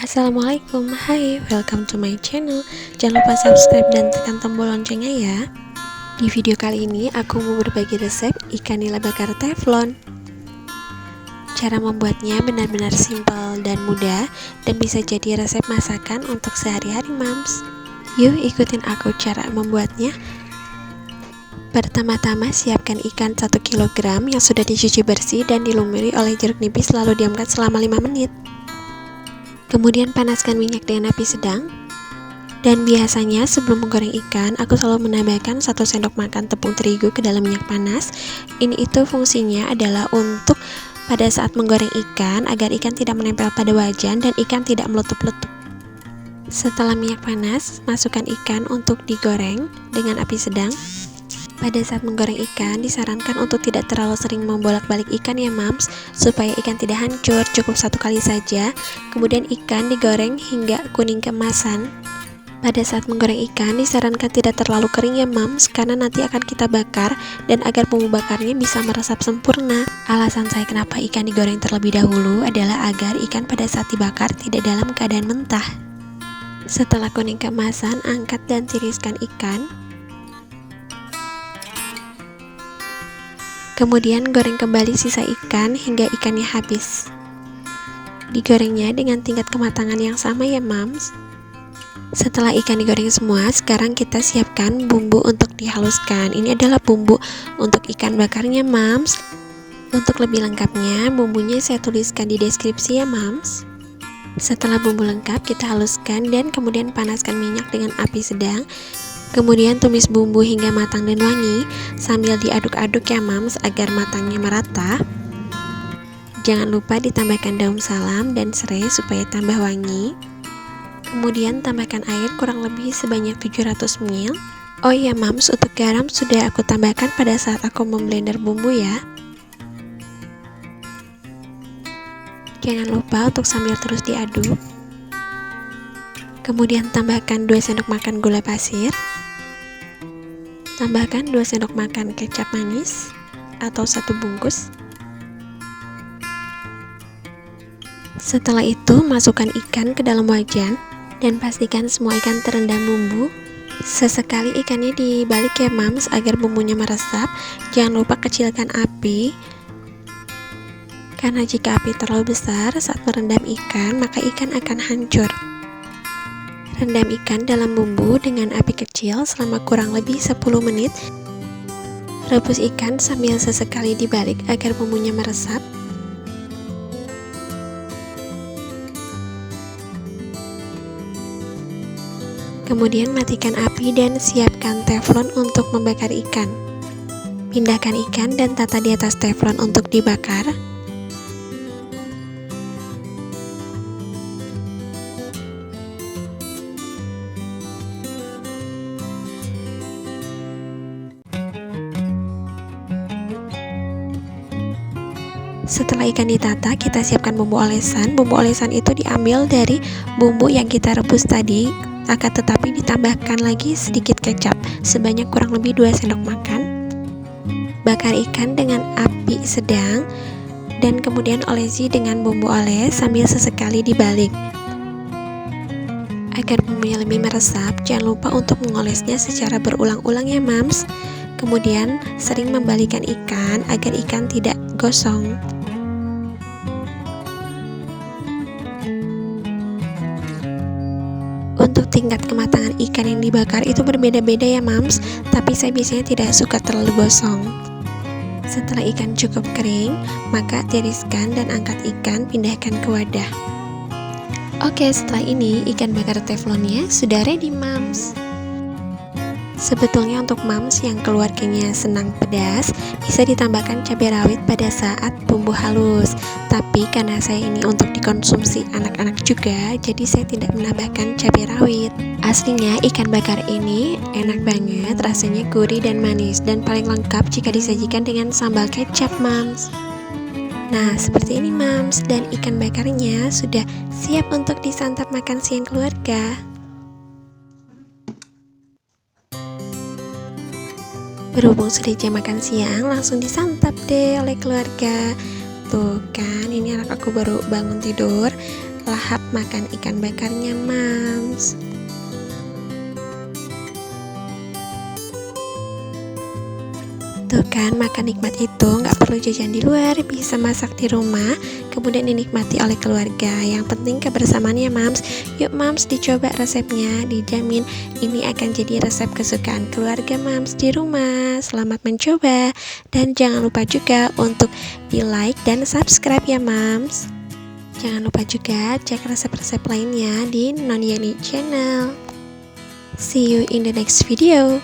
Assalamualaikum, hai, welcome to my channel. Jangan lupa subscribe dan tekan tombol loncengnya ya. Di video kali ini aku mau berbagi resep ikan nila bakar teflon. Cara membuatnya benar-benar simpel dan mudah, dan bisa jadi resep masakan untuk sehari-hari mams. Yuk ikutin aku cara membuatnya. Pertama-tama siapkan ikan 1 kg yang sudah dicuci bersih dan dilumuri oleh jeruk nipis, lalu diamkan selama 5 menit. Kemudian panaskan minyak dengan api sedang. Dan biasanya sebelum menggoreng ikan, aku selalu menambahkan 1 sendok makan tepung terigu ke dalam minyak panas. Ini fungsinya adalah untuk pada saat menggoreng ikan, agar ikan tidak menempel pada wajan dan ikan tidak meletup-letup. Setelah minyak panas, masukkan ikan untuk digoreng dengan api sedang. Pada saat menggoreng ikan, disarankan untuk tidak terlalu sering membolak-balik ikan ya mams, supaya ikan tidak hancur, cukup 1 kali saja. Kemudian ikan digoreng hingga kuning keemasan. Pada saat menggoreng ikan, disarankan tidak terlalu kering ya mams, karena nanti akan kita bakar, dan agar bumbu bakarnya bisa meresap sempurna. Alasan saya kenapa ikan digoreng terlebih dahulu adalah agar ikan pada saat dibakar tidak dalam keadaan mentah. Setelah kuning keemasan, angkat dan tiriskan ikan. Kemudian goreng kembali sisa ikan hingga ikannya habis. Digorengnya dengan tingkat kematangan yang sama ya mams. Setelah ikan digoreng semua, sekarang kita siapkan bumbu untuk dihaluskan. Ini adalah bumbu untuk ikan bakarnya mams. Untuk lebih lengkapnya, bumbunya saya tuliskan di deskripsi ya mams. Setelah bumbu lengkap, kita haluskan dan kemudian panaskan minyak dengan api sedang. Kemudian tumis bumbu hingga matang dan wangi, sambil diaduk-aduk ya mams agar matangnya merata. Jangan lupa ditambahkan daun salam dan serai supaya tambah wangi. Kemudian tambahkan air kurang lebih sebanyak 700 ml. Oh iya mams, untuk garam sudah aku tambahkan pada saat aku memblender bumbu ya. Jangan lupa untuk sambil terus diaduk. Kemudian tambahkan 2 sendok makan gula pasir. Tambahkan 2 sendok makan kecap manis atau 1 bungkus. Setelah itu, masukkan ikan ke dalam wajan dan pastikan semua ikan terendam bumbu. Sesekali ikannya dibalik ya mams agar bumbunya meresap. Jangan lupa kecilkan api, karena jika api terlalu besar saat merendam ikan, maka ikan akan hancur. Rendam ikan dalam bumbu dengan api kecil selama kurang lebih 10 menit. Rebus ikan sambil sesekali dibalik agar bumbunya meresap. Kemudian matikan api dan siapkan teflon untuk membakar ikan. Pindahkan ikan dan tata di atas teflon untuk dibakar. Setelah ikan ditata, kita siapkan bumbu olesan. Bumbu olesan itu diambil dari bumbu yang kita rebus tadi, akan tetapi ditambahkan lagi sedikit kecap, sebanyak kurang lebih 2 sendok makan. Bakar ikan dengan api sedang, dan kemudian olesi dengan bumbu oles sambil sesekali dibalik. Agar bumbunya lebih meresap, jangan lupa untuk mengolesnya secara berulang-ulang ya mams. Kemudian sering membalikkan ikan agar ikan tidak gosong. Untuk tingkat kematangan ikan yang dibakar itu berbeda-beda ya mams, tapi saya biasanya tidak suka terlalu gosong. Setelah ikan cukup kering, maka tiriskan dan angkat ikan, pindahkan ke wadah. Oke, setelah ini ikan bakar teflonnya sudah ready mams. Sebetulnya untuk mams yang keluarganya senang pedas, bisa ditambahkan cabai rawit pada saat bumbu halus. Tapi karena saya ini untuk dikonsumsi anak-anak juga, jadi saya tidak menambahkan cabai rawit. Aslinya ikan bakar ini enak banget, rasanya gurih dan manis, dan paling lengkap jika disajikan dengan sambal kecap mams. Nah, seperti ini mams, dan ikan bakarnya sudah siap untuk disantap makan siang keluarga. Berhubung sudah jam makan siang, langsung disantap deh oleh keluarga. Tuh kan, ini anak aku baru bangun tidur. lahap makan ikan bakarnya Mams. Tuh kan, makan nikmat itu nggak perlu jajan di luar, bisa masak di rumah, kemudian dinikmati oleh keluarga. Yang penting kebersamaannya Mams. Yuk Mams, dicoba resepnya, dijamin ini akan jadi resep kesukaan keluarga Mams di rumah. Selamat mencoba, dan jangan lupa juga untuk di like dan subscribe ya Mams. Jangan lupa juga cek resep-resep lainnya di Nonyani Channel. See you in the next video.